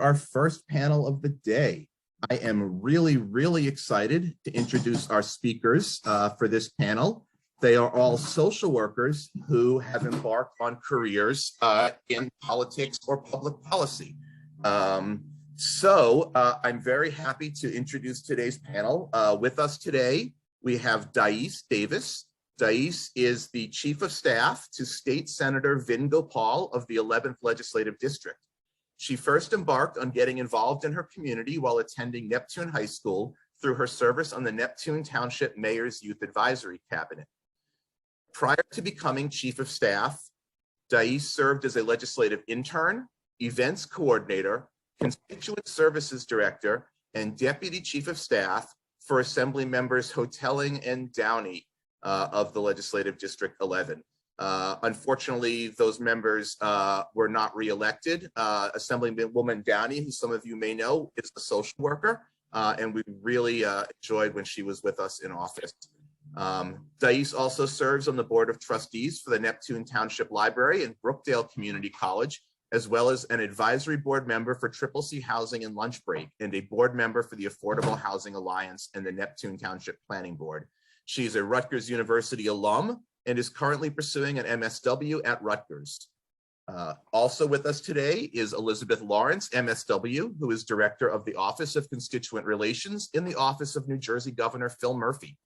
Our first panel of the day. I am really excited to introduce our speakers for this panel. They are all social workers who have embarked on careers in politics or public policy. I'm very happy to introduce today's panel. With us today, we have Dais Davis. Dais is the Chief of Staff to State Senator Vin Gopal of the 11th Legislative District. She first embarked on getting involved in her community while attending Neptune High School through her service on the Neptune Township Mayor's Youth Advisory Cabinet. Prior to becoming Chief of Staff, Dais served as a legislative intern, events coordinator, constituent services director, and deputy chief of staff for Assembly members Hotelling and Downey of the Legislative District 11. Unfortunately, those members were not reelected. Assemblywoman Downey, who some of you may know, is a social worker, and we really enjoyed when she was with us in office. Dais also serves on the Board of Trustees for the Neptune Township Library and Brookdale Community College, as well as an advisory board member for Triple C Housing and Lunch Break, and a board member for the Affordable Housing Alliance and the Neptune Township Planning Board. She's a Rutgers University alum and is currently pursuing an MSW at Rutgers. Also with us today is Elizabeth Lawrence, MSW, who is Director of the Office of Constituent Relations in the Office of New Jersey Governor Phil Murphy.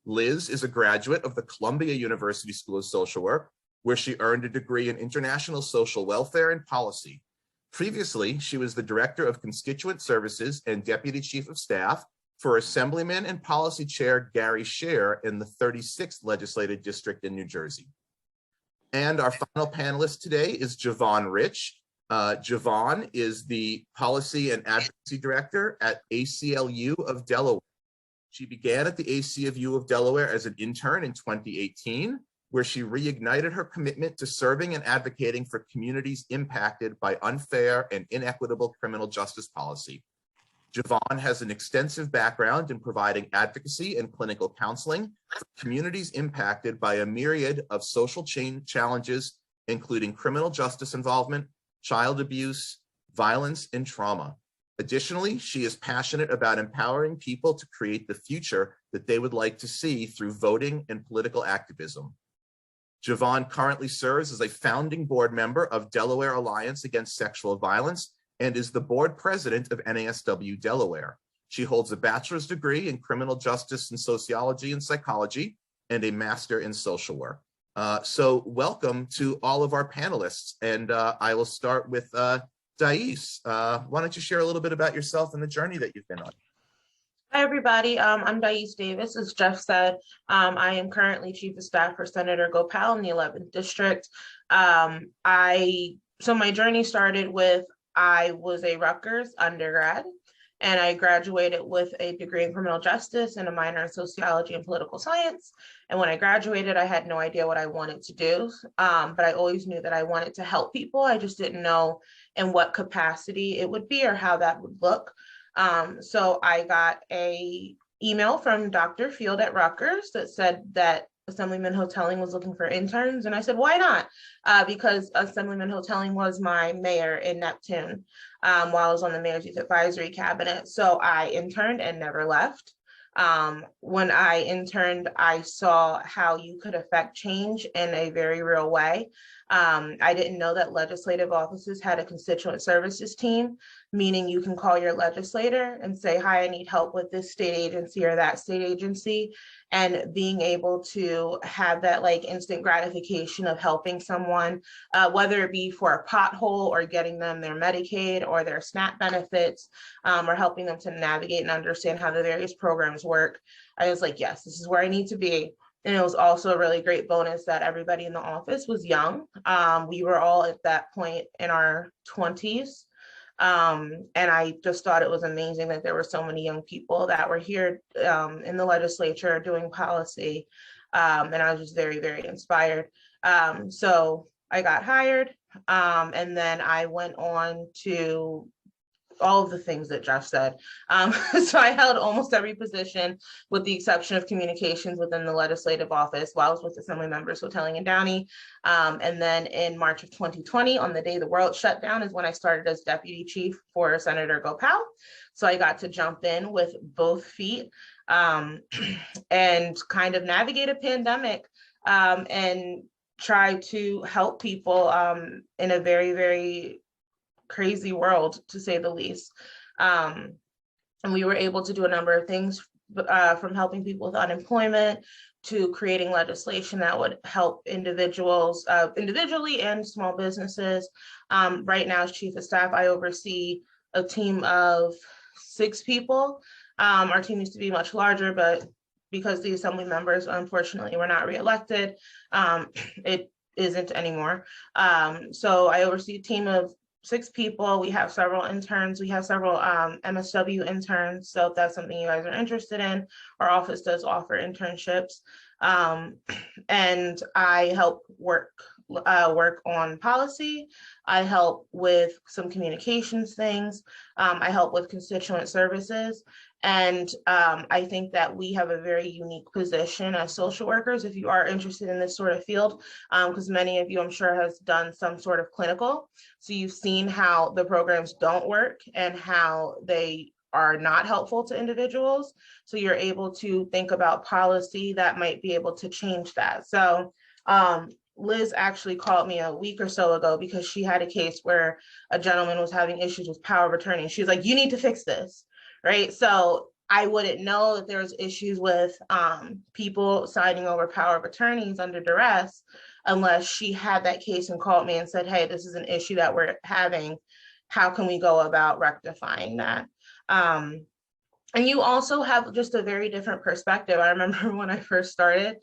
Liz is a graduate of the Columbia University School of Social Work, where she earned a degree in International Social Welfare and Policy. Previously, she was the Director of Constituent Services and Deputy Chief of Staff for Assemblyman and Policy Chair Gary Scher in the 36th Legislative District in New Jersey. And our final panelist today is Javon Rich. Javon is the Policy and Advocacy Director at ACLU of Delaware. She began at the ACLU of Delaware as an intern in 2018, where she reignited her commitment to serving and advocating for communities impacted by unfair and inequitable criminal justice policy. Javon has an extensive background in providing advocacy and clinical counseling for communities impacted by a myriad of social challenges, including criminal justice involvement, child abuse, violence, and trauma. Additionally, she is passionate about empowering people to create the future that they would like to see through voting and political activism. Javon currently serves as a founding board member of Delaware Alliance Against Sexual Violence and is the board president of NASW Delaware. She holds a bachelor's degree in criminal justice and sociology and psychology and a master in social work. So welcome to all of our panelists. And I will start with Dais. Why don't you share a little bit about yourself and the journey that you've been on? Hi, everybody. I'm Dais Davis. As Jeff said, I am currently Chief of Staff for Senator Gopal in the 11th District. So my journey started with, I was a Rutgers undergrad, and I graduated with a degree in criminal justice and a minor in sociology and political science. And when I graduated, I had no idea what I wanted to do, but I always knew that I wanted to help people. I just didn't know in what capacity it would be or how that would look. So I got an email from Dr. Field at Rutgers that said that Assemblyman Hotelling was looking for interns. And I said, why not? Because Assemblyman Hotelling was my mayor in Neptune while I was on the Mayor's Youth Advisory Cabinet. So I interned and never left. When I interned, I saw how you could affect change in a very real way. I didn't know that legislative offices had a constituent services team, meaning you can call your legislator and say, hi, I need help with this state agency or that state agency. And being able to have that like instant gratification of helping someone, whether it be for a pothole or getting them their Medicaid or their SNAP benefits, or helping them to navigate and understand how the various programs work. I was like, yes, this is where I need to be. And it was also a really great bonus that everybody in the office was young. We were all at that point in our 20s. And I just thought it was amazing that there were so many young people that were here in the legislature doing policy. And I was just very, very inspired. So I got hired, and then I went on to all of the things that Jeff said. So I held almost every position with the exception of communications within the legislative office while I was with Assembly Members Hoteling and Downey. And then in March of 2020, on the day the world shut down, is when I started as deputy chief for Senator Gopal. So I got to jump in with both feet and kind of navigate a pandemic and try to help people in a very, very crazy world, to say the least. And we were able to do a number of things from helping people with unemployment to creating legislation that would help individuals individually and small businesses. Right now, as chief of staff, I oversee a team of 6 people. Our team used to be much larger, but because the assembly members, unfortunately, were not reelected, it isn't anymore. So I oversee a team of 6 people. We have several interns. We have several MSW interns. So if that's something you guys are interested in, our office does offer internships. And I help work on policy. I help with some communications things. I help with constituent services. And I think that we have a very unique position as social workers, if you are interested in this sort of field, because many of you, I'm sure, has done some sort of clinical. So you've seen how the programs don't work and how they are not helpful to individuals. So you're able to think about policy that might be able to change that. So Liz actually called me a week or so ago because she had a case where a gentleman was having issues with power of attorney. She was like, you need to fix this. Right. So I wouldn't know that there's issues with people signing over power of attorneys under duress unless she had that case and called me and said, hey, this is an issue that we're having. How can we go about rectifying that? And you also have just a very different perspective. I remember when I first started,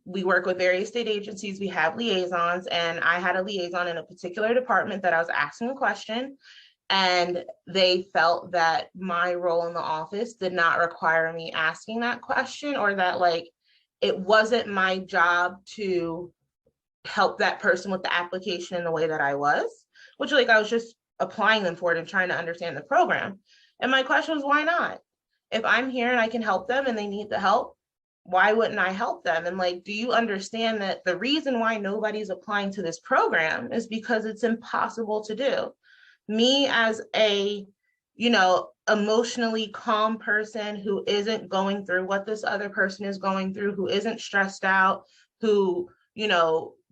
we work with various state agencies. We have liaisons, and I had a liaison in a particular department that I was asking a question. And they felt that my role in the office did not require me asking that question, or that like it wasn't my job to help that person with the application in the way that I was, which like I was just applying them for it and trying to understand the program. And my question was, why not? If I'm here and I can help them and they need the help, why wouldn't I help them? And like, do you understand that the reason why nobody's applying to this program is because it's impossible to do? Me as a, emotionally calm person who isn't going through what this other person is going through, who isn't stressed out, who,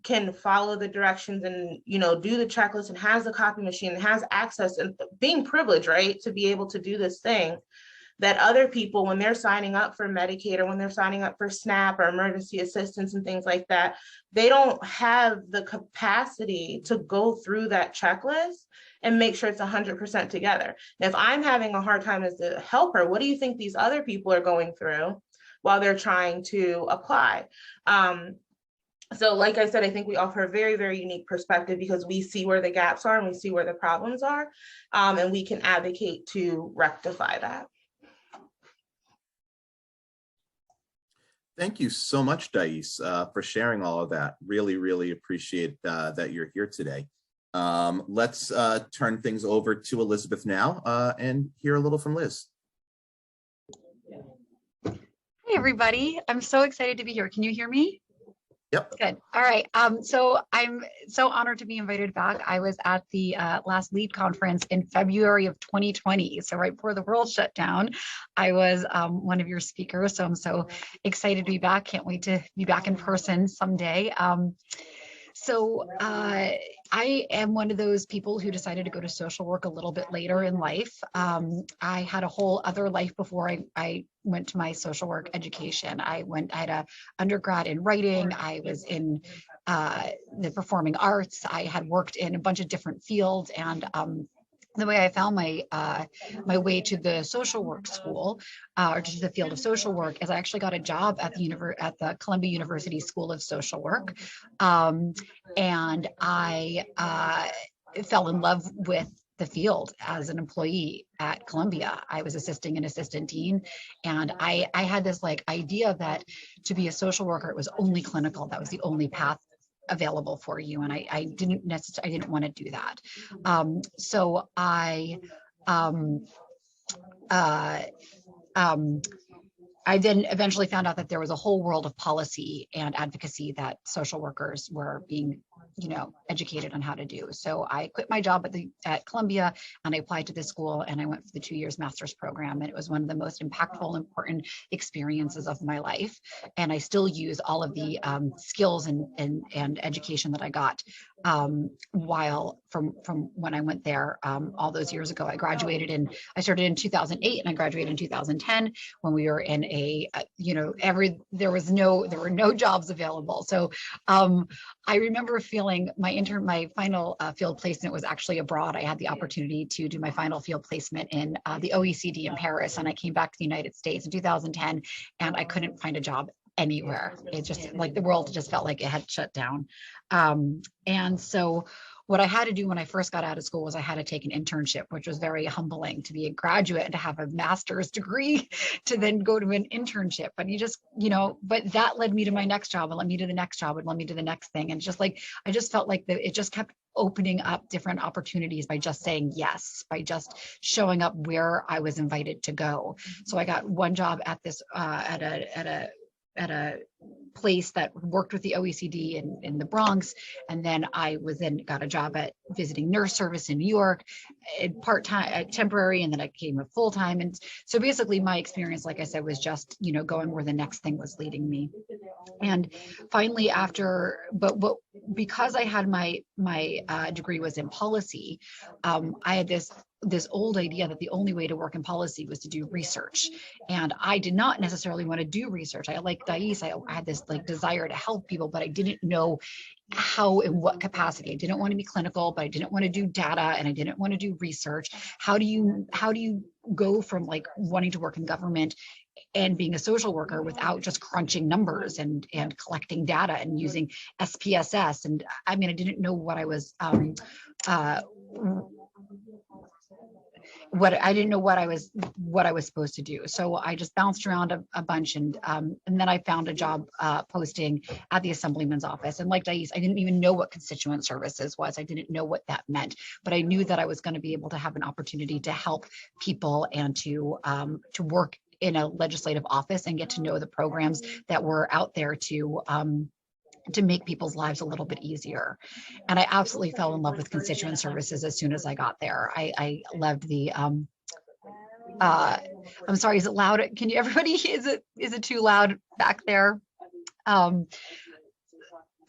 can follow the directions and, do the checklist and has the copy machine and has access and being privileged, right, to be able to do this thing that other people, when they're signing up for Medicaid or when they're signing up for SNAP or emergency assistance and things like that, they don't have the capacity to go through that checklist and make sure it's 100% together. And if I'm having a hard time as a helper, what do you think these other people are going through while they're trying to apply? So like I said, I think we offer a very, very unique perspective because we see where the gaps are and we see where the problems are, and we can advocate to rectify that. Thank you so much, Dais, for sharing all of that. Really, really appreciate that you're here today. Let's turn things over to Elizabeth now and hear a little from Liz. Hey, everybody. I'm so excited to be here. Can you hear me? Yep. Good. All right. So I'm so honored to be invited back. I was at the last LEAD conference in February of 2020. So right before the world shut down, I was one of your speakers. So I'm so excited to be back. Can't wait to be back in person someday. So I am one of those people who decided to go to social work a little bit later in life. I had a whole other life before I went to my social work education. I had a undergrad in writing. I was in the performing arts. I had worked in a bunch of different fields, and the way I found my my way to the social work school or to the field of social work is I actually got a job at the Columbia University School of Social Work, and I fell in love with the field as an employee at Columbia. I was assisting an assistant dean, and I had this like idea that to be a social worker it was only clinical. That was the only path available for you, and I didn't want to do that. So I um, uh, um, I then eventually found out that there was a whole world of policy and advocacy that social workers were being, educated on how to do. So I quit my job at Columbia and I applied to this school and I went for the 2 years master's program. And it was one of the most impactful, important experiences of my life. And I still use all of the skills and education that I got while from when I went there all those years ago. I started in 2008 and I graduated in 2010 when we were in there were no jobs available. So I remember feeling my final field placement was actually abroad. I had the opportunity to do my final field placement in the OECD in Paris, and I came back to the United States in 2010, and I couldn't find a job anywhere. It just like the world just felt like it had shut down. And so what I had to do when I first got out of school was I had to take an internship, which was very humbling to be a graduate and to have a master's degree to then go to an internship. But but that led me to my next job and led me to the next job and led me to the next thing. And just like, I just felt like it just kept opening up different opportunities by just saying yes, by just showing up where I was invited to go. So I got one job at this, at a place that worked with the OECD in the Bronx. And then I got a job at visiting nurse service in New York, part-time, temporary, and then I became a full-time. And so basically my experience, like I said, was just, going where the next thing was leading me. And finally because I had my degree was in policy, I had this old idea that the only way to work in policy was to do research. And I did not necessarily want to do research. I, like Thais, I had this desire to help people, but I didn't know how, in what capacity. I didn't want to be clinical, but I didn't want to do data and I didn't want to do research. How do you go from wanting to work in government and being a social worker without just crunching numbers and collecting data and using SPSS? And I mean, I didn't know what I was, what I was supposed to do. So I just bounced around a bunch, and then I found a job posting at the Assemblyman's office. And like Thais, I didn't even know what constituent services was. I didn't know what that meant, but I knew that I was going to be able to have an opportunity to help people and to work in a legislative office and get to know the programs that were out there to make people's lives a little bit easier. And I absolutely fell in love with constituent services as soon as I got there. I loved the, I'm sorry, is it loud? Can you, everybody, is it too loud back there?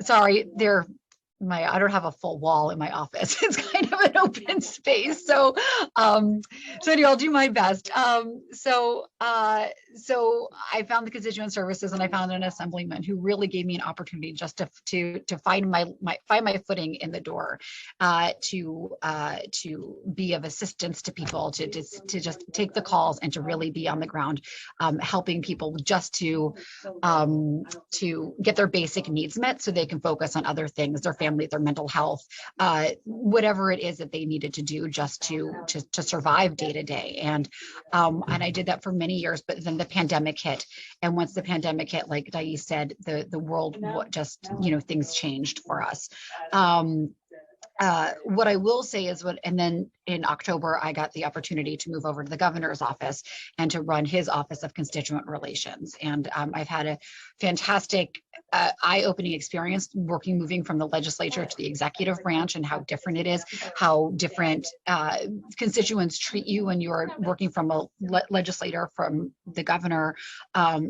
Sorry, I don't have a full wall in my office. It's kind of an open space. So anyway, I'll do my best. So I found the constituent services and I found an assemblyman who really gave me an opportunity just to find my footing in the door, to be of assistance to people, to just take the calls and to really be on the ground, helping people just to get their basic needs met so they can focus on other things, their family, their mental health, whatever it is that they needed to do just to survive day to day. And I did that for many years, but then the pandemic hit. And once the pandemic hit, like Thais said, the world just, things changed for us. What I will say is and then in October, I got the opportunity to move over to the governor's office and to run his office of constituent relations. And I've had a fantastic eye-opening experience moving from the legislature to the executive branch, and how different it is, how different constituents treat you when you're working from a legislator, from the governor,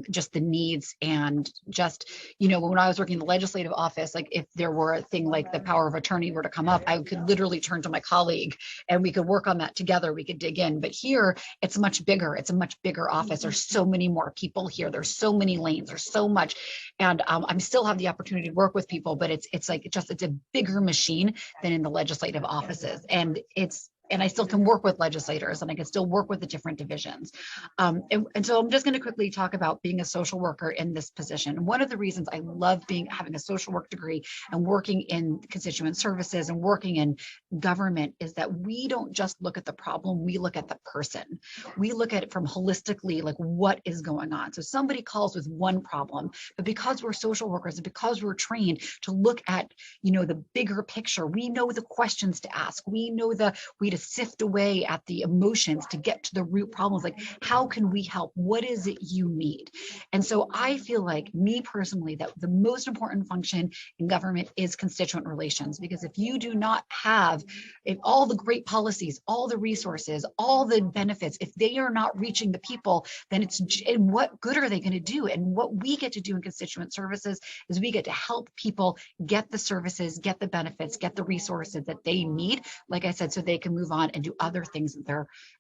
just the needs. And just, when I was working in the legislative office, like if there were a thing like the power of attorney were to come up, I could literally turn to my colleague and we could work on that together. We could dig in. But here it's much bigger. It's a much bigger office. There's so many more people here. There's so many lanes. There's so much. And I still have the opportunity to work with people, but it's a bigger machine than in the legislative offices. And I still can work with legislators and I can still work with the different divisions. And so I'm just going to quickly talk about being a social worker in this position. One of the reasons I love having a social work degree and working in constituent services and working in government is that we don't just look at the problem, we look at the person. We look at it from holistically, like what is going on. So somebody calls with one problem, but because we're social workers and because we're trained to look at, the bigger picture, we know the questions to ask. We know the way to sift away at the emotions to get to the root problems. Like, how can we help? What is it you need? And so I feel like, me personally, that the most important function in government is constituent relations, because if you do not have, if all the great policies, all the resources, all the benefits, if they are not reaching the people, then and what good are they going to do? And what we get to do in constituent services is we get to help people get the services, get the benefits, get the resources that they need, like I said, so they can move on and do other things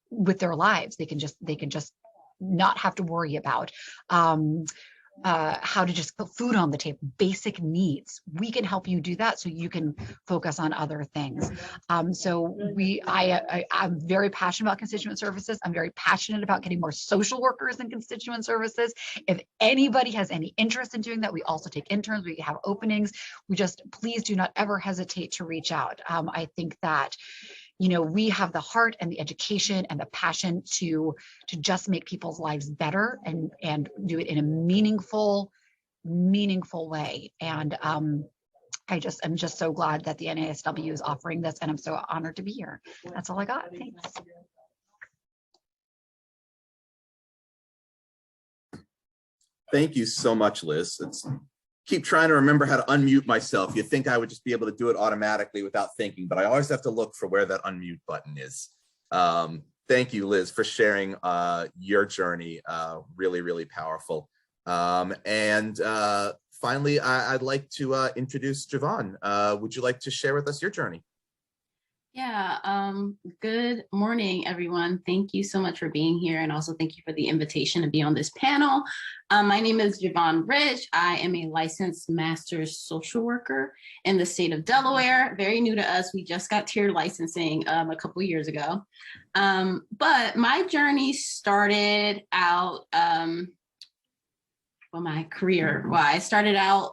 with their lives. They can just not have to worry about how to just put food on the table, basic needs. We can help you do that so you can focus on other things. I'm very passionate about constituent services. I'm very passionate about getting more social workers in constituent services. If anybody has any interest in doing that, we also take interns, we have openings. Please do not ever hesitate to reach out. I think that we have the heart and the education and the passion to just make people's lives better and do it in a meaningful way. And I'm just so glad that the NASW is offering this, and I'm so honored to be here. That's all I got. Thanks. Thank you so much, Liz. Keep trying to remember how to unmute myself. You think I would just be able to do it automatically without thinking, but I always have to look for where that unmute button is. Thank you, Liz, for sharing your journey. Really, really powerful. And finally, I'd like to introduce Javon. Would you like to share with us your journey? Yeah, good morning, everyone. Thank you so much for being here, and also thank you for the invitation to be on this panel. My name is Javon Rich. I am a licensed master's social worker in the state of Delaware. Very new to us. We just got tiered licensing a couple years ago. But my journey started out, my career. Well, I started out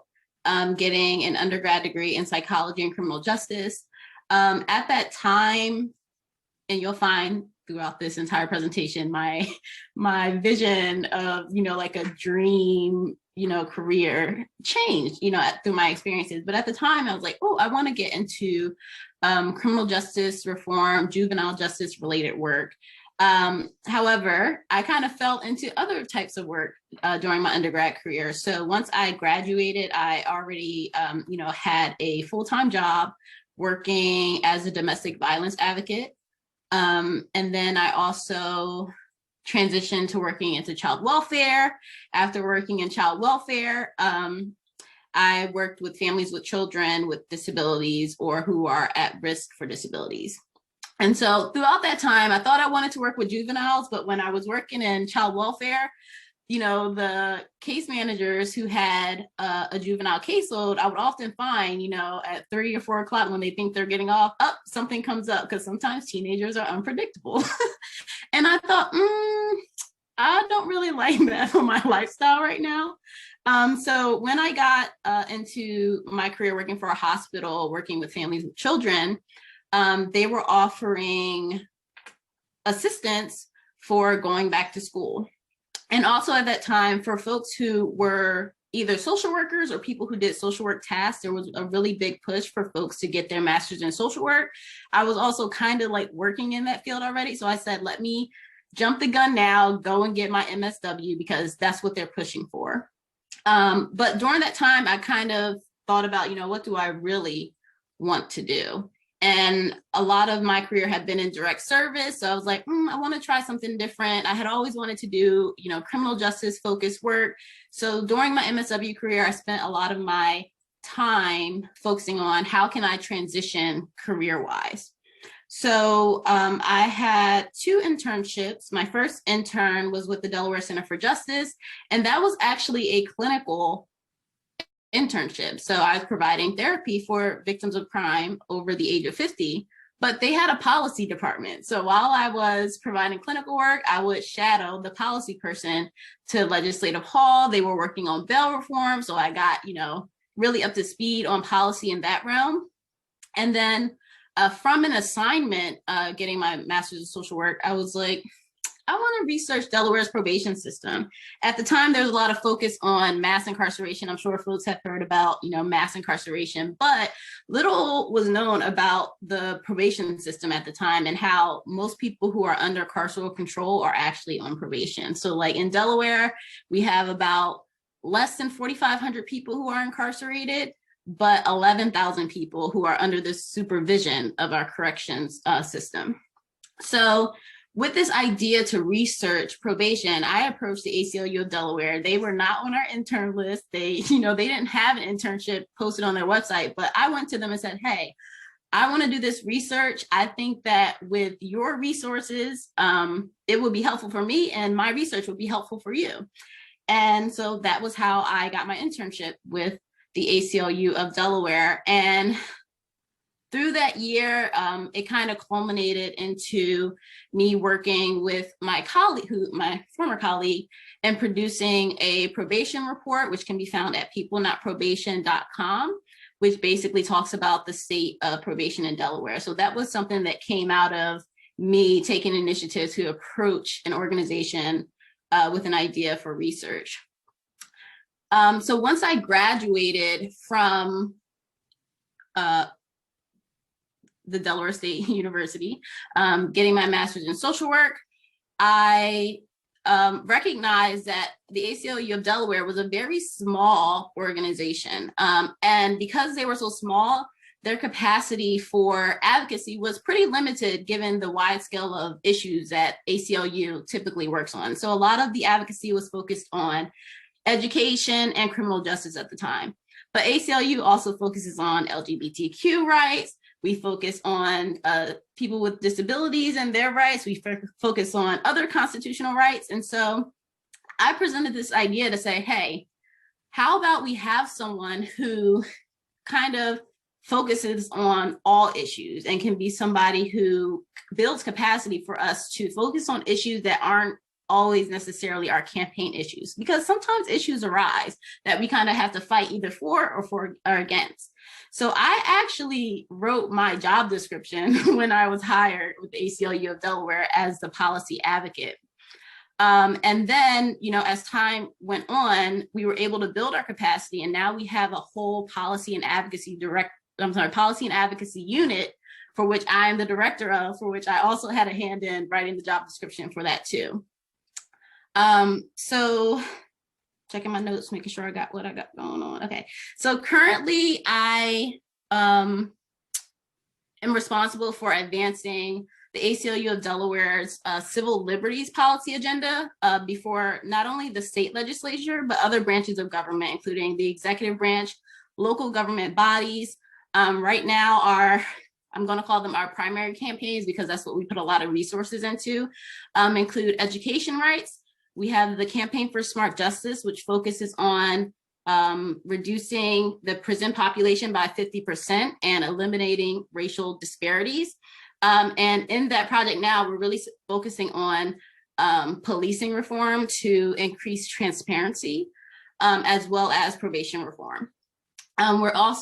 getting an undergrad degree in psychology and criminal justice. At that time, and you'll find throughout this entire presentation, my vision of, like a dream, career changed, through my experiences. But at the time I was like, oh, I want to get into criminal justice reform, juvenile justice related work. However, I kind of fell into other types of work during my undergrad career. So once I graduated, I already, had a full-time job working as a domestic violence advocate. And then I also transitioned to working into child welfare. After working in child welfare, I worked with families with children with disabilities or who are at risk for disabilities. And so throughout that time, I thought I wanted to work with juveniles, but when I was working in child welfare, the case managers who had a juvenile caseload, I would often find, at 3 or 4 o'clock when they think they're getting off, something comes up, because sometimes teenagers are unpredictable. And I thought, I don't really like that for my lifestyle right now. So when I got into my career working for a hospital, working with families with children, they were offering assistance for going back to school. And also at that time, for folks who were either social workers or people who did social work tasks, there was a really big push for folks to get their master's in social work. I was also kind of like working in that field already. So I said, let me jump the gun now, go and get my MSW, because that's what they're pushing for. But during that time, I kind of thought about, what do I really want to do? And a lot of my career had been in direct service. So I was like, I want to try something different. I had always wanted to do, criminal justice focused work. So during my MSW career, I spent a lot of my time focusing on how can I transition career-wise. So I had 2 internships. My first intern was with the Delaware Center for Justice, and that was actually a clinical internship. So I was providing therapy for victims of crime over the age of 50, but they had a policy department. So while I was providing clinical work, I would shadow the policy person to legislative hall. They were working on bail reform. So I got, really up to speed on policy in that realm. And then from an assignment, getting my master's in social work, I was like, I want to research Delaware's probation system. At the time, there's a lot of focus on mass incarceration. I'm sure folks have heard about, mass incarceration, but little was known about the probation system at the time and how most people who are under carceral control are actually on probation. So like in Delaware, we have about less than 4,500 people who are incarcerated, but 11,000 people who are under the supervision of our corrections system. So with this idea to research probation, I approached the ACLU of Delaware. They were not on our intern list. They didn't have an internship posted on their website, but I went to them and said, hey, I want to do this research. I think that with your resources, it would be helpful for me and my research would be helpful for you. And so that was how I got my internship with the ACLU of Delaware. And through that year, it kind of culminated into me working with my colleague, my former colleague, and producing a probation report, which can be found at peoplenotprobation.com, which basically talks about the state of probation in Delaware. So that was something that came out of me taking initiative to approach an organization with an idea for research. So once I graduated from the Delaware State University, getting my master's in social work, I recognized that the ACLU of Delaware was a very small organization. And because they were so small, their capacity for advocacy was pretty limited given the wide scale of issues that ACLU typically works on. So a lot of the advocacy was focused on education and criminal justice at the time. But ACLU also focuses on LGBTQ rights. We focus on people with disabilities and their rights. We focus on other constitutional rights. And so I presented this idea to say, hey, how about we have someone who kind of focuses on all issues and can be somebody who builds capacity for us to focus on issues that aren't always necessarily our campaign issues, because sometimes issues arise that we kind of have to fight either for or against. So I actually wrote my job description when I was hired with the ACLU of Delaware as the policy advocate. And then, as time went on, we were able to build our capacity, and now we have a whole policy and advocacy unit for which I am the director of, for which I also had a hand in writing the job description for that too. So checking my notes, making sure I got what I got going on. Okay, so currently I am responsible for advancing the ACLU of Delaware's civil liberties policy agenda before not only the state legislature, but other branches of government, including the executive branch, local government bodies. Right now, I'm going to call them our primary campaigns because that's what we put a lot of resources into, include education rights. We have the Campaign for Smart Justice, which focuses on reducing the prison population by 50% and eliminating racial disparities. And in that project now, we're really focusing on policing reform to increase transparency, as well as probation reform.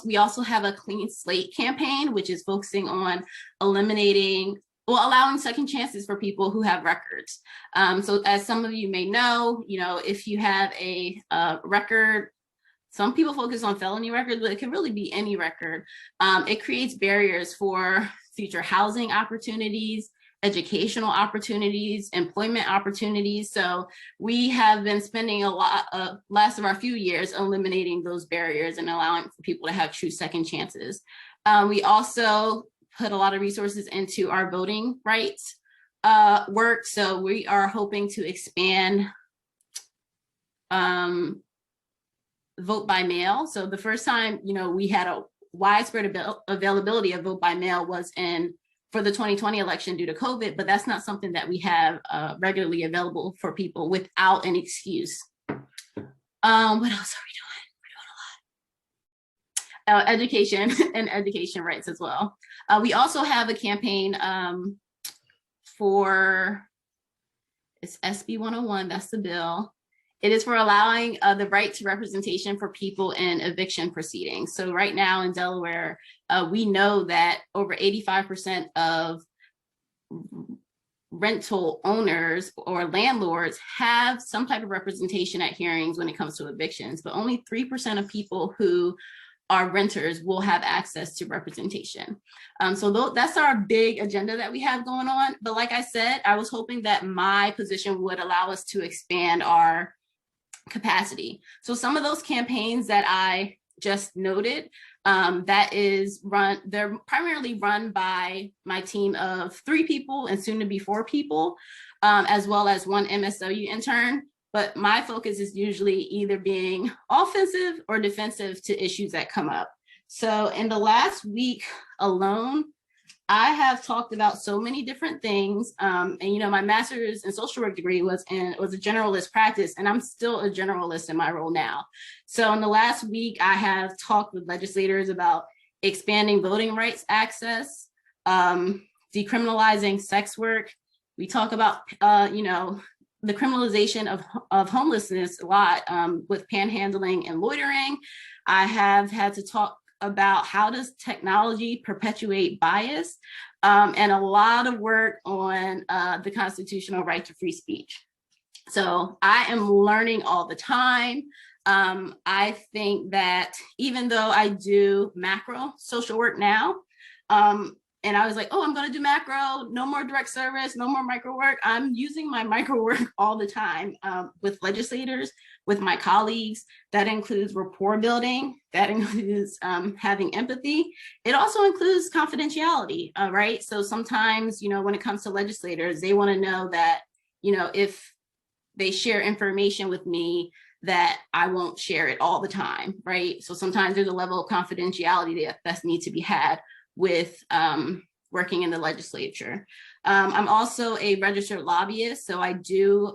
We also have a Clean Slate campaign, which is focusing on allowing second chances for people who have records. So as some of you may know, if you have a record, some people focus on felony records, but it can really be any record. It creates barriers for future housing opportunities, educational opportunities, employment opportunities. So we have been spending a lot of last of our few years eliminating those barriers and allowing for people to have true second chances. We also put a lot of resources into our voting rights work. So we are hoping to expand vote by mail. So the first time, we had a widespread availability of vote by mail was for the 2020 election due to COVID, but that's not something that we have regularly available for people without an excuse. What else are we doing? We're doing a lot. Education and education rights as well. We also have a campaign for, it's SB 101, that's the bill. It is for allowing the right to representation for people in eviction proceedings. So right now in Delaware, we know that over 85% of rental owners or landlords have some type of representation at hearings when it comes to evictions, but only 3% of people who are renters will have access to representation. So that's our big agenda that we have going on. But like I said, I was hoping that my position would allow us to expand our capacity. So some of those campaigns that I just noted, they're primarily run by my team of 3 people and soon to be 4 people, as well as 1 MSW intern. But my focus is usually either being offensive or defensive to issues that come up. So in the last week alone, I have talked about so many different things. And my master's in social work degree was a generalist practice, and I'm still a generalist in my role now. So in the last week, I have talked with legislators about expanding voting rights access, decriminalizing sex work. We talk about, the criminalization of homelessness a lot with panhandling and loitering. I have had to talk about how does technology perpetuate bias, and a lot of work on the constitutional right to free speech. So I am learning all the time. I think that even though I do macro social work now, and I was like, oh, I'm going to do macro, no more direct service, no more micro work. I'm using my micro work all the time with legislators, with my colleagues. That includes rapport building. That includes having empathy. It also includes confidentiality, right? So sometimes, when it comes to legislators, they want to know that, if they share information with me, that I won't share it all the time, right? So sometimes there's a level of confidentiality that needs to be had with working in the legislature. I'm also a registered lobbyist, so I do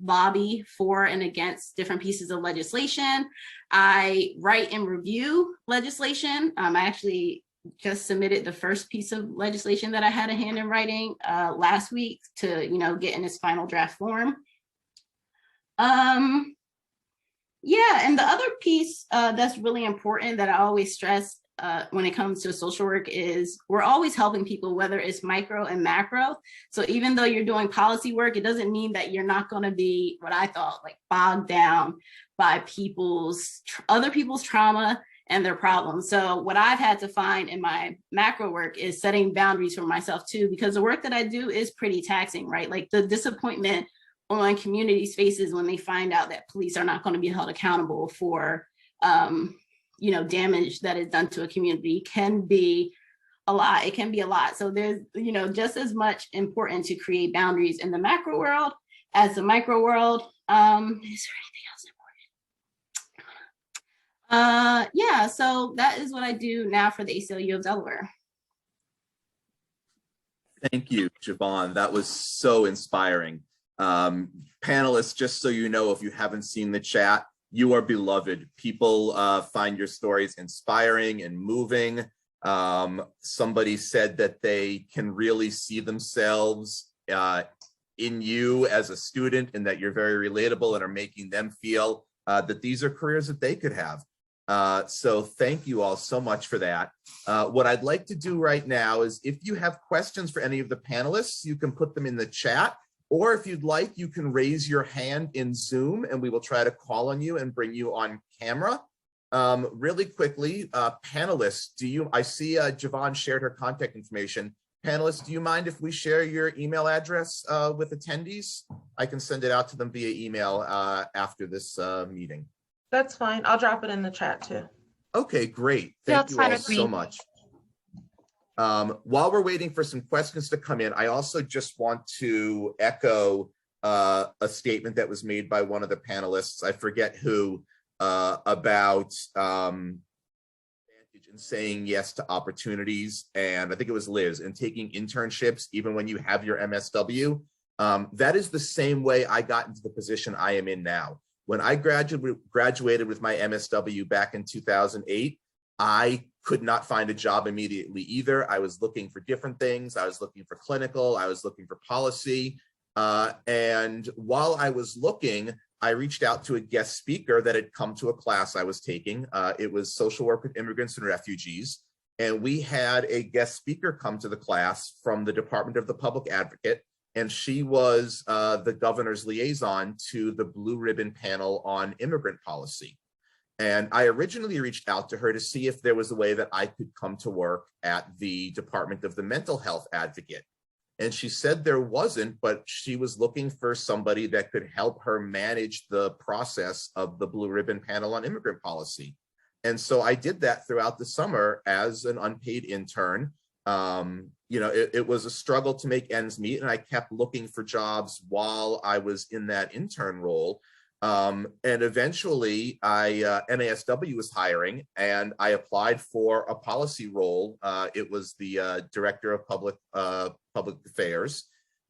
lobby for and against different pieces of legislation. I write and review legislation. I actually just submitted the first piece of legislation that I had a hand in writing last week to, get in its final draft form. And the other piece that's really important that I always stress when it comes to social work is we're always helping people, whether it's micro and macro. So even though you're doing policy work, it doesn't mean that you're not going to be, what I thought, like bogged down by other people's trauma and their problems. So what I've had to find in my macro work is setting boundaries for myself too, because the work that I do is pretty taxing, right? Like the disappointment on communities' faces when they find out that police are not going to be held accountable for damage that is done to a community can be a lot. It can be a lot. So there's, just as much important to create boundaries in the macro world as the micro world. Is there anything else important? So that is what I do now for the ACLU of Delaware. Thank you, Javon. That was so inspiring. Panelists, just so you know, if you haven't seen the chat, you are beloved. People find your stories inspiring and moving. Somebody said that they can really see themselves in you as a student, and that you're very relatable and are making them feel that these are careers that they could have. So thank you all so much for that. What I'd like to do right now is, if you have questions for any of the panelists, you can put them in the chat. Or if you'd like, you can raise your hand in Zoom and we will try to call on you and bring you on camera. Really quickly, panelists, I see Javon shared her contact information. Panelists, do you mind if we share your email address with attendees? I can send it out to them via email after this meeting. That's fine. I'll drop it in the chat too. Okay, great. Thank you all so much. While we're waiting for some questions to come in, I also just want to echo a statement that was made by one of the panelists, I forget who, about advantage in saying yes to opportunities. And I think it was Liz, and taking internships even when you have your MSW. That is the same way I got into the position I am in now. When I graduated with my MSW back in 2008, I could not find a job immediately either. I was looking for different things. I was looking for clinical, I was looking for policy. And while I was looking, I reached out to a guest speaker that had come to a class I was taking. It was social work with immigrants and refugees. And we had a guest speaker come to the class from the Department of the Public Advocate. and she was the governor's liaison to the Blue Ribbon panel on immigrant policy. And I originally reached out to her to see if there was a way that I could come to work at the Department of the Mental Health Advocate. And she said there wasn't, but she was looking for somebody that could help her manage the process of the Blue Ribbon panel on immigrant policy. And so I did that throughout the summer as an unpaid intern. It was a struggle to make ends meet, and I kept looking for jobs while I was in that intern role. And eventually NASW was hiring, and I applied for a policy role. It was the director of public affairs.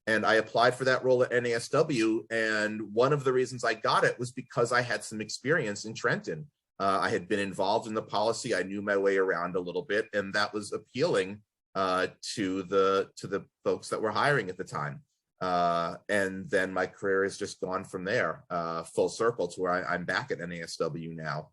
And I applied for that role at NASW. And one of the reasons I got it was because I had some experience in Trenton. I had been involved in the policy. I knew my way around a little bit, and that was appealing to the folks that were hiring at the time. And then my career has just gone from there, full circle to where I'm back at NASW now,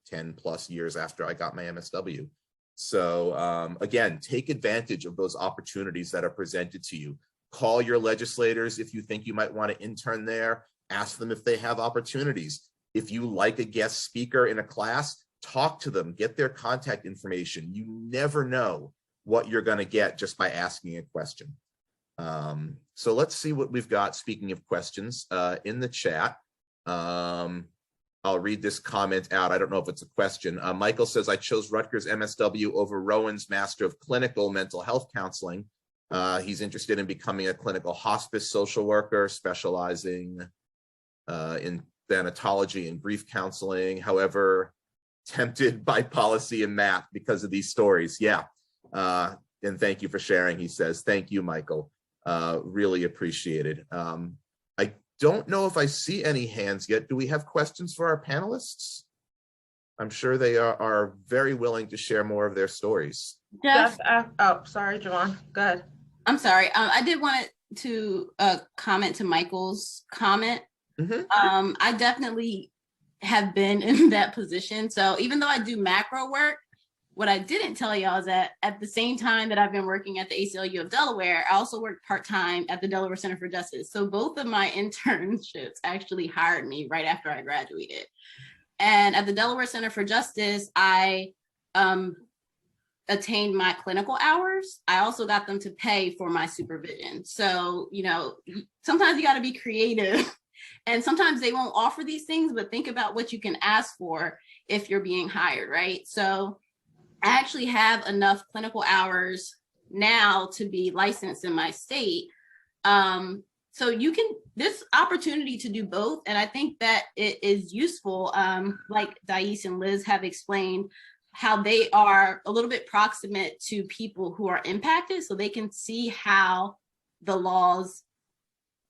10 plus years after I got my MSW. So again, take advantage of those opportunities that are presented to you. Call your legislators if you think you might want to intern there. Ask them if they have opportunities. If you like a guest speaker in a class, talk to them, get their contact information. You never know what you're going to get just by asking a question. So let's see what we've got. Speaking of questions in the chat, I'll read this comment out. I don't know if it's a question. Michael says, I chose Rutgers MSW over Rowan's Master of Clinical Mental Health Counseling. He's interested in becoming a clinical hospice social worker, specializing in thanatology and grief counseling. However, tempted by policy and math because of these stories. Yeah. And thank you for sharing, he says. Thank you, Michael. Really appreciated. I don't know if I see any hands yet. Do we have questions for our panelists? I'm sure they are very willing to share more of their stories. Jeff, oh, sorry, Javon. Go ahead. I'm sorry. I did want to comment to Michael's comment. Mm-hmm. I definitely have been in that position. So even though I do macro work, what I didn't tell y'all is that at the same time that I've been working at the ACLU of Delaware, I also worked part-time at the Delaware Center for Justice. So both of my internships actually hired me right after I graduated. And at the Delaware Center for Justice, I attained my clinical hours. I also got them to pay for my supervision. So, sometimes you got to be creative. And sometimes they won't offer these things, but think about what you can ask for if you're being hired, right? So I actually have enough clinical hours now to be licensed in my state. So this opportunity to do both. And I think that it is useful, like Dais and Liz have explained, how they are a little bit proximate to people who are impacted, so they can see how the laws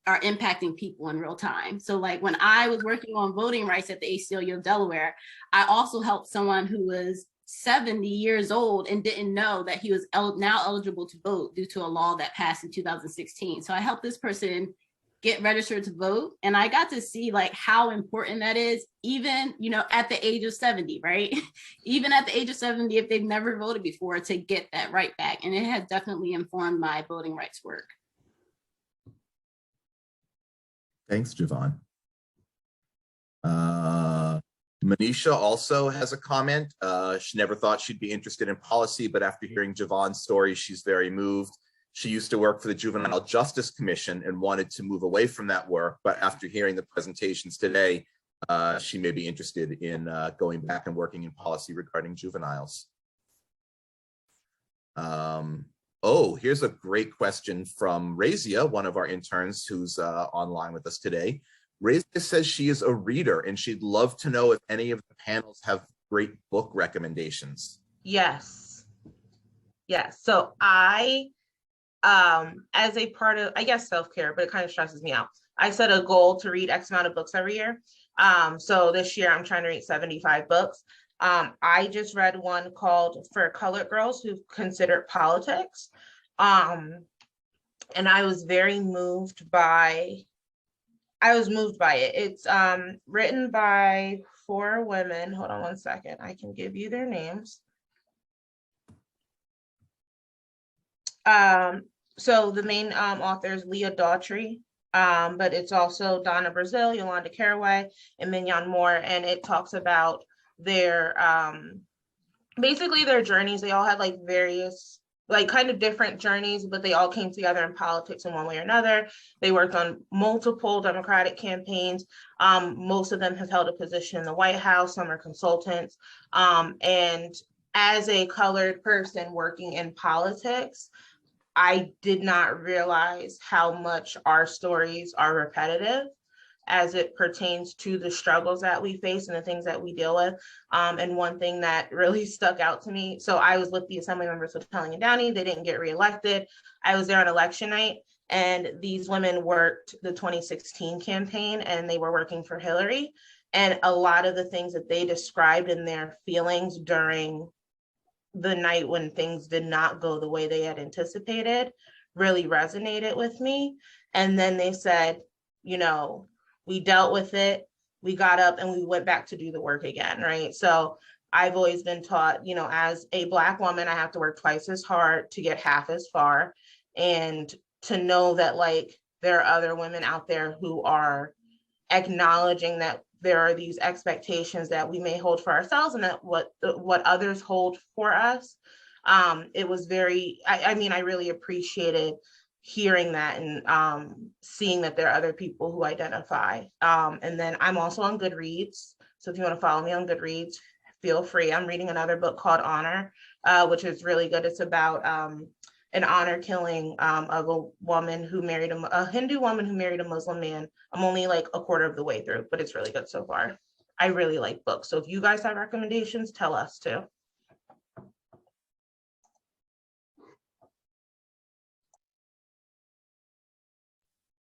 are impacting people in real time. So like when I was working on voting rights at the ACLU of Delaware, I also helped someone who was 70 years old and didn't know that he was now eligible to vote due to a law that passed in 2016. So I helped this person get registered to vote. And I got to see like how important that is, even, at the age of 70, right? Even at the age of 70, if they've never voted before, to get that right back. And it has definitely informed my voting rights work. Thanks, Javon. Manisha also has a comment. She never thought she'd be interested in policy, but after hearing Javon's story, she's very moved. She used to work for the Juvenile Justice Commission and wanted to move away from that work, but after hearing the presentations today, she may be interested in going back and working in policy regarding juveniles. Here's a great question from Razia, one of our interns who's online with us today. Razia says she is a reader and she'd love to know if any of the panels have great book recommendations. Yes. So I, as a part of, I guess, self-care, but it kind of stresses me out. I set a goal to read X amount of books every year. So this year I'm trying to read 75 books. I just read one called For Colored Girls Who Considered Politics. And I was very moved by it. It's written by 4 women. Hold on one second. I can give you their names. So the main author is Leah Daughtry, but it's also Donna Brazil, Yolanda Caraway, and Mignon Moore, and it talks about their basically their journeys. They all had like various like kind of different journeys, but they all came together in politics in one way or another. They worked on multiple Democratic campaigns. Most of them have held a position in the White House. Some are consultants. And as a colored person working in politics, I did not realize how much our stories are repetitive as it pertains to the struggles that we face and the things that we deal with. And one thing that really stuck out to me, so I was with the assembly members of Pelling and Downey. They didn't get reelected. I was there on election night, and these women worked the 2016 campaign, and they were working for Hillary. And a lot of the things that they described in their feelings during the night when things did not go the way they had anticipated really resonated with me. And then they said, you know, we dealt with it, we got up and we went back to do the work again, right? So I've always been taught, you know, as a Black woman, I have to work twice as hard to get half as far. And to know that like there are other women out there who are acknowledging that there are these expectations that we may hold for ourselves and that what others hold for us. It was very, I mean, I really appreciated hearing that and seeing that there are other people who identify. And then I'm also on Goodreads. So if you want to follow me on Goodreads, feel free. I'm reading another book called Honor, which is really good. It's about an honor killing of a woman who married a Hindu woman who married a Muslim man. I'm only like a quarter of the way through, but it's really good so far. I really like books. So if you guys have recommendations, tell us too.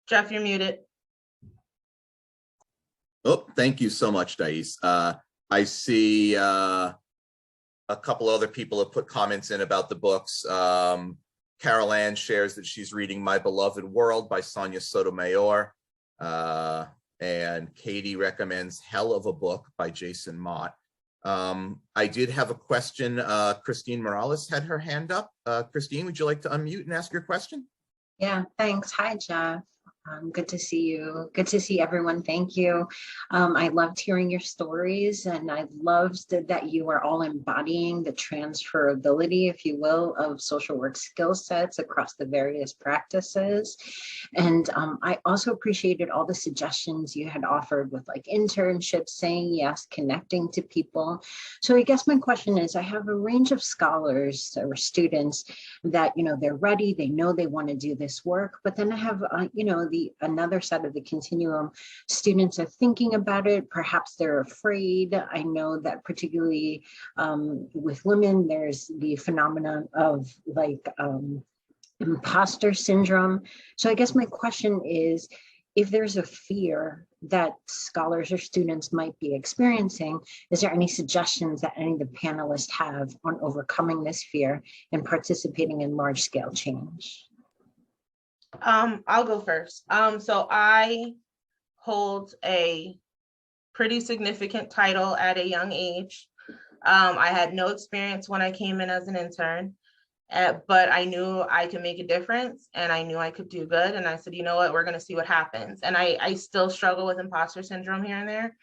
Jeff, you're muted. Oh, thank you so much, Thais. I see a couple other people have put comments in about the books. Carol Ann shares that she's reading My Beloved World by Sonia Sotomayor. And Katie recommends Hell of a Book by Jason Mott. I did have a question. Christine Morales had her hand up. Christine, would you like to unmute and ask your question? Yeah, thanks. Hi, Jeff. Good to see you. Good to see everyone. Thank you. I loved hearing your stories, and I loved that you are all embodying the transferability, if you will, of social work skill sets across the various practices. And I also appreciated all the suggestions you had offered with like internships, saying yes, connecting to people. So I guess my question is, I have a range of scholars or students that, you know, they're ready, they know they want to do this work, but then I have, you know, another side of the continuum, students are thinking about it, perhaps they're afraid. I know that particularly with women, there's the phenomenon of like imposter syndrome. So I guess my question is, if there's a fear that scholars or students might be experiencing, is there any suggestions that any of the panelists have on overcoming this fear and participating in large scale change? I'll go first. So I hold a pretty significant title at a young age. I had no experience when I came in as an intern, but I knew I could make a difference and I knew I could do good. And I said, you know what, we're going to see what happens. And I still struggle with imposter syndrome here and there,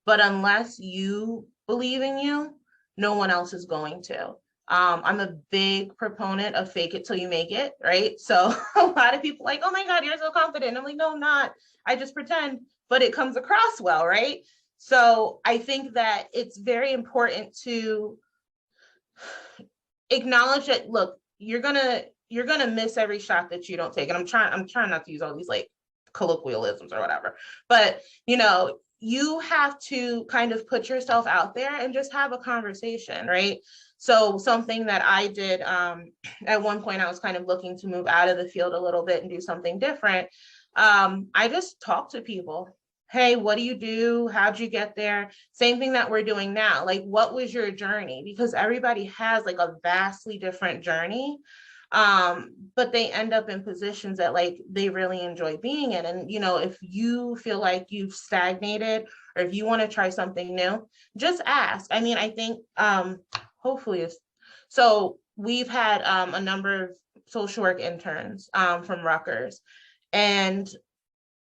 but unless you believe in you, no one else is going to. I'm a big proponent of fake it till you make it, right? So a lot of people like, oh my God, you're so confident. I'm like, no, I'm not. I just pretend, but it comes across well, right? So I think that it's very important to acknowledge that, look, you're gonna miss every shot that you don't take. And I'm trying not to use all these like colloquialisms or whatever, but you know, you have to kind of put yourself out there and just have a conversation, right? So something that I did at one point, I was kind of looking to move out of the field a little bit and do something different. I just talked to people. Hey, what do you do? How'd you get there? Same thing that we're doing now. Like, what was your journey? Because everybody has like a vastly different journey. But they end up in positions that like they really enjoy being in. And, you know, if you feel like you've stagnated or if you want to try something new, just ask. I mean, I think hopefully it's, so we've had a number of social work interns from Rutgers. And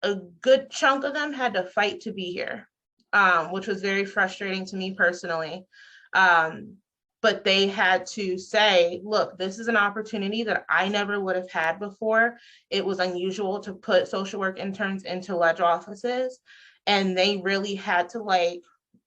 a good chunk of them had to fight to be here, which was very frustrating to me personally. But they had to say, look, this is an opportunity that I never would have had before. It was unusual to put social work interns into ledge offices. And they really had to, like,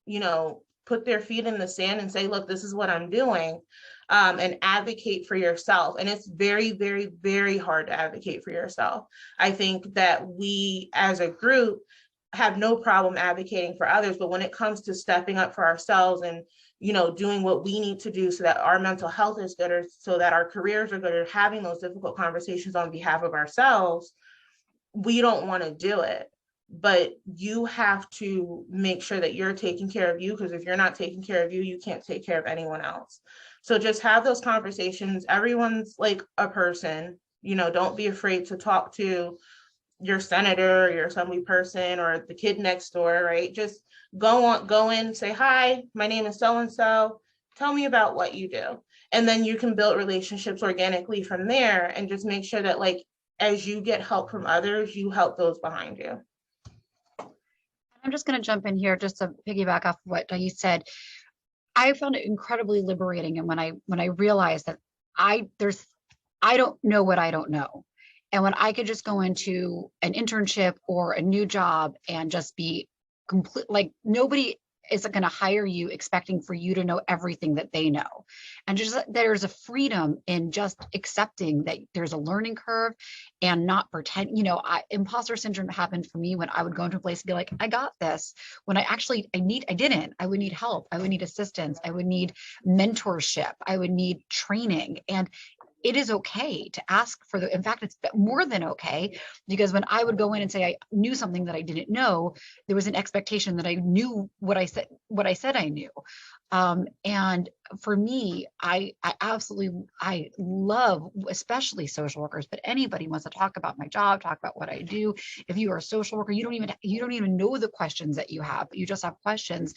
you know, put their feet in the sand and say, look, this is what I'm doing, and advocate for yourself. And it's very, very, very hard to advocate for yourself. I think that we as a group have no problem advocating for others, but when it comes to stepping up for ourselves and, you know, doing what we need to do so that our mental health is good, or so that our careers are good, or having those difficult conversations on behalf of ourselves, we don't want to do it. But you have to make sure that you're taking care of you, because if you're not taking care of you, you can't take care of anyone else. So just have those conversations. Everyone's like a person, you know, don't be afraid to talk to your senator, or your assembly person, or the kid next door, right? Just go in, say, hi, my name is so-and-so, tell me about what you do. And then you can build relationships organically from there, and just make sure that, like, as you get help from others, you help those behind you. I'm just going to jump in here just to piggyback off what you said. I found it incredibly liberating, and when I realized that I don't know what I don't know, and when I could just go into an internship or a new job and just be complete, like, nobody isn't going to hire you expecting for you to know everything that they know. And just there's a freedom in just accepting that there's a learning curve and not pretend, you know, imposter syndrome happened for me when I would go into a place and be like, I got this, when I didn't. I would need help. I would need assistance. I would need mentorship. I would need training. And it is okay to ask for in fact, it's more than okay, because when I would go in and say I knew something that I didn't know, there was an expectation that I knew what I said I knew. And for me, I love, especially social workers, but anybody wants to talk about my job, talk about what I do. If you are a social worker, you don't even know the questions that you have, but you just have questions.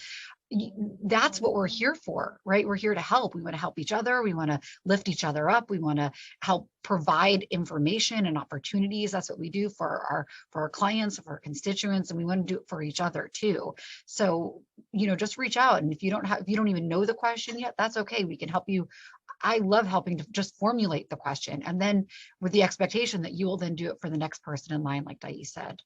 That's what we're here for, right? We're here to help. We want to help each other. We want to lift each other up. We want to help provide information and opportunities. That's what we do for our clients, for our constituents, and we want to do it for each other too. So, you know, just reach out. And if you don't even know the question yet, that's okay. We can help you. I love helping to just formulate the question, and then with the expectation that you will then do it for the next person in line, like Dais said.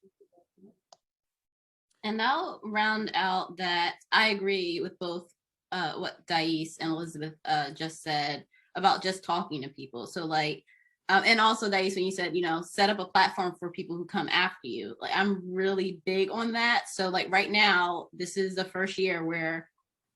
And I'll round out that I agree with both what Dais and Elizabeth just said about just talking to people. So like, and also Dais, when you said, you know, set up a platform for people who come after you, like I'm really big on that. So like right now, this is the first year where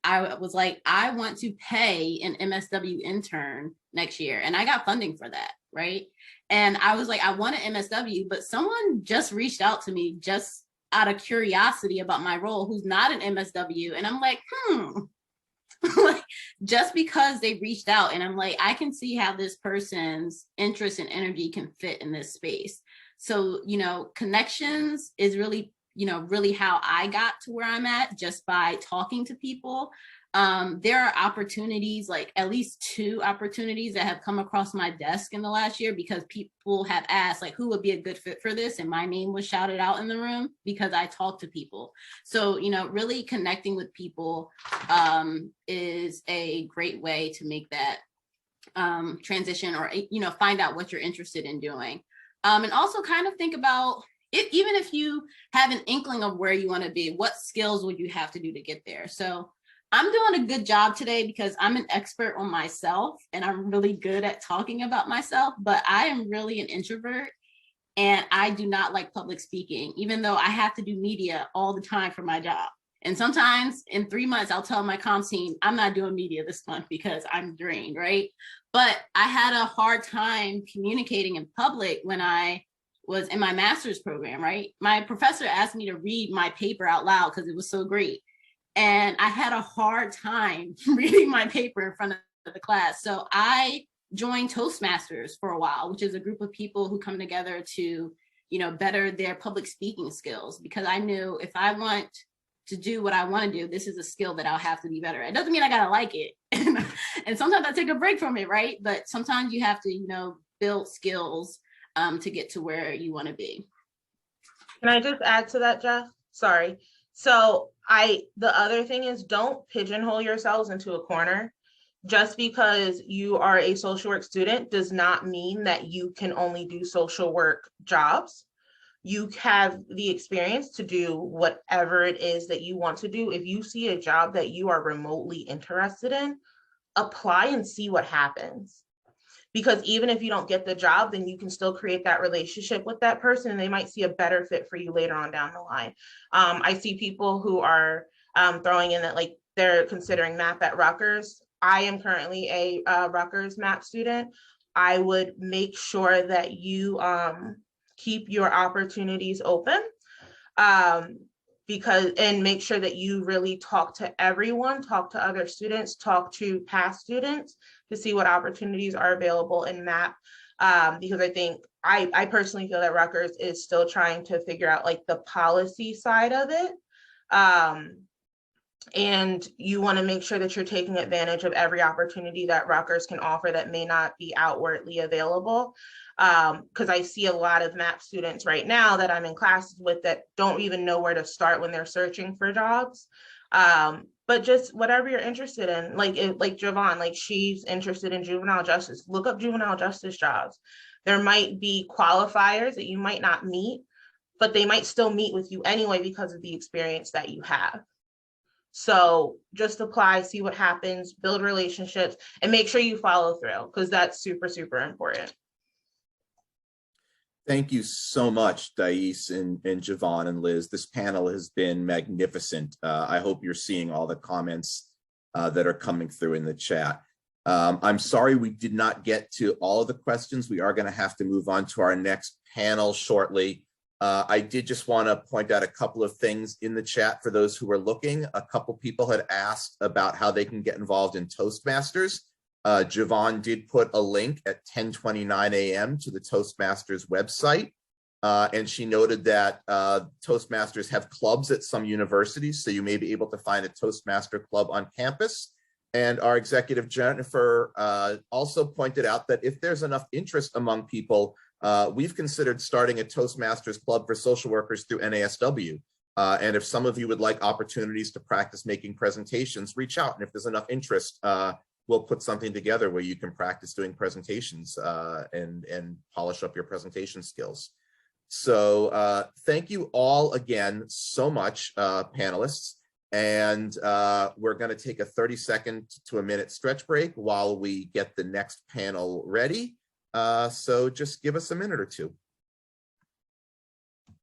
I was like, I want to pay an MSW intern next year. And I got funding for that, right? And I was like, I want an MSW, but someone just reached out to me just out of curiosity about my role, who's not an MSW. And I'm like, like, just because they reached out, and I'm like, I can see how this person's interest and energy can fit in this space. So, you know, connections is really, you know, really how I got to where I'm at, just by talking to people. There are opportunities, like at least 2 opportunities that have come across my desk in the last year, because people have asked, like, who would be a good fit for this? And my name was shouted out in the room because I talked to people. So, you know, really connecting with people is a great way to make that transition, or, you know, find out what you're interested in doing. And also kind of think about it, even if you have an inkling of where you want to be, what skills would you have to do to get there? So I'm doing a good job today because I'm an expert on myself, and I'm really good at talking about myself, but I am really an introvert, and I do not like public speaking, even though I have to do media all the time for my job. And sometimes in 3 months, I'll tell my comms team, I'm not doing media this month because I'm drained, right? But I had a hard time communicating in public when I was in my master's program, right? My professor asked me to read my paper out loud because it was so great. And I had a hard time reading my paper in front of the class. So I joined Toastmasters for a while, which is a group of people who come together to, you know, better their public speaking skills, because I knew if I want to do what I want to do, this is a skill that I'll have to be better at. It doesn't mean I gotta like it. And sometimes I take a break from it, right? But sometimes you have to, you know, build skills to get to where you want to be. Can I just add to that, Jeff? Sorry. So the other thing is, don't pigeonhole yourselves into a corner. Just because you are a social work student does not mean that you can only do social work jobs. You have the experience to do whatever it is that you want to do. If you see a job that you are remotely interested in, apply and see what happens. Because even if you don't get the job, then you can still create that relationship with that person, and they might see a better fit for you later on down the line. I see people who are throwing in that, like, they're considering MAP at Rutgers. I am currently a Rutgers MAP student. I would make sure that you keep your opportunities open, and make sure that you really talk to everyone, talk to other students, talk to past students to see what opportunities are available in MAP. Because I think I personally feel that Rutgers is still trying to figure out like the policy side of it. And you want to make sure that you're taking advantage of every opportunity that Rutgers can offer that may not be outwardly available. Because I see a lot of MAP students right now that I'm in classes with that don't even know where to start when they're searching for jobs. But just whatever you're interested in, like Javon, like she's interested in juvenile justice, look up juvenile justice jobs. There might be qualifiers that you might not meet, but they might still meet with you anyway because of the experience that you have. So just apply, see what happens, build relationships, and make sure you follow through, because that's super, super important. Thank you so much, Thais and Javon and Liz. This panel has been magnificent. I hope you're seeing all the comments that are coming through in the chat. I'm sorry we did not get to all of the questions. We are going to have to move on to our next panel shortly. I did just want to point out a couple of things in the chat for those who are looking. A couple people had asked about how they can get involved in Toastmasters. Javon did put a link at 10:29 a.m. to the Toastmasters website. And she noted that Toastmasters have clubs at some universities, so you may be able to find a Toastmaster club on campus. And our executive, Jennifer, also pointed out that if there's enough interest among people, we've considered starting a Toastmasters club for social workers through NASW. And if some of you would like opportunities to practice making presentations, reach out. And if there's enough interest, we'll put something together where you can practice doing presentations and polish up your presentation skills. So thank you all again so much, panelists. And we're going to take a 30-second to a minute stretch break while we get the next panel ready. So just give us a minute or two.